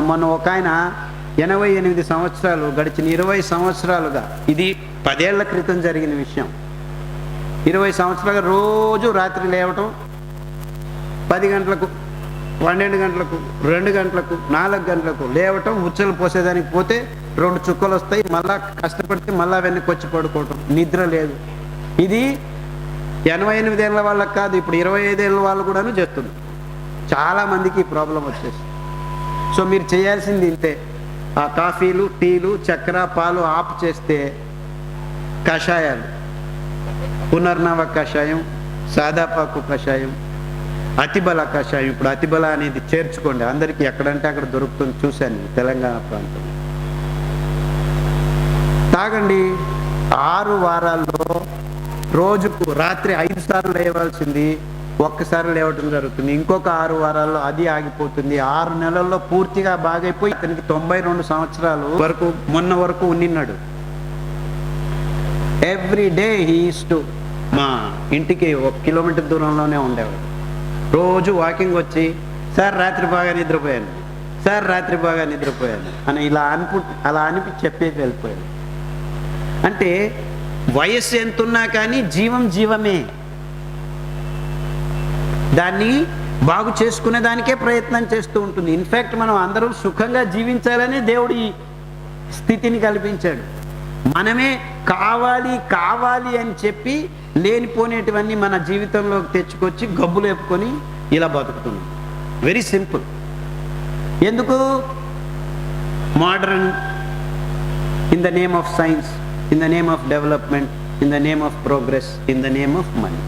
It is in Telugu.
మొన్న ఒక ఆయన 88 సంవత్సరాలు గడిచిన 20 సంవత్సరాలుగా, ఇది 10 ఏళ్ల క్రితం జరిగిన విషయం, 20 సంవత్సరాలుగా రోజు రాత్రి లేవటం 10 గంటలకు, 12 గంటలకు, 2 గంటలకు, 4 గంటలకు లేవటం, ఉచ్చలు పోసేదానికి పోతే 2 చుక్కలు వస్తాయి, మళ్ళా కష్టపడితే మళ్ళా వెనక్కి వచ్చి పడుకోవటం, నిద్ర లేదు. ఇది 88 ఏళ్ళ వాళ్ళకి కాదు, ఇప్పుడు 25 ఏళ్ళ వాళ్ళు కూడాను చేస్తుంది. చాలామందికి ఈ ప్రాబ్లం వచ్చేసి. సో మీరు చేయాల్సింది ఇంతే, ఆ కాఫీలు, టీలు, చక్కెర, పాలు ఆపు చేస్తే కషాయాలు, పునర్నవ కషాయం, సాదాపాకు కషాయం, అతిబల కషాయం, ఇప్పుడు అతిబల అనేది చేర్చుకోండి, అందరికీ ఎక్కడంటే అక్కడ దొరుకుతుంది, చూశాను తెలంగాణ ప్రాంతంలో. తాగండి. 6 వారాల్లో రోజుకు రాత్రి 5 సార్లు లేవాల్సింది 1 సారి లేవటం జరుగుతుంది. ఇంకొక 6 వారాల్లో అది ఆగిపోతుంది. 6 నెలల్లో పూర్తిగా బాగైపోయి అతనికి 92 సంవత్సరాలు వరకు మొన్న వరకు ఉన్నిన్నాడు. Every day he is to, మా ఇంటికి 1 కిలోమీటర్ దూరంలోనే ఉండేవాడు. రోజు వాకింగ్ వచ్చి, సార్ రాత్రి బాగా నిద్రపోయాను, సార్ రాత్రి బాగా నిద్రపోయాను అని అలా అనిపి చెప్పేసి వెళ్ళిపోయాను. అంటే వయస్సు ఎంతున్నా కానీ జీవం జీవమే, దాన్ని బాగు చేసుకునే దానికే ప్రయత్నం చేస్తూ ఉంటుంది. ఇన్ఫ్యాక్ట్ మనం అందరూ సుఖంగా జీవించాలని దేవుడు ఈ స్థితిని కల్పించాడు. మనమే కావాలి కావాలి అని చెప్పి లేనిపోనేటివన్నీ మన జీవితంలోకి తెచ్చుకొచ్చి గబ్బు లేపుకొని ఇలా బతుకుతున్నాం. Very simple. ఎందుకు? Modern, in the name of science, in the name of development, in the name of progress, in the name of money.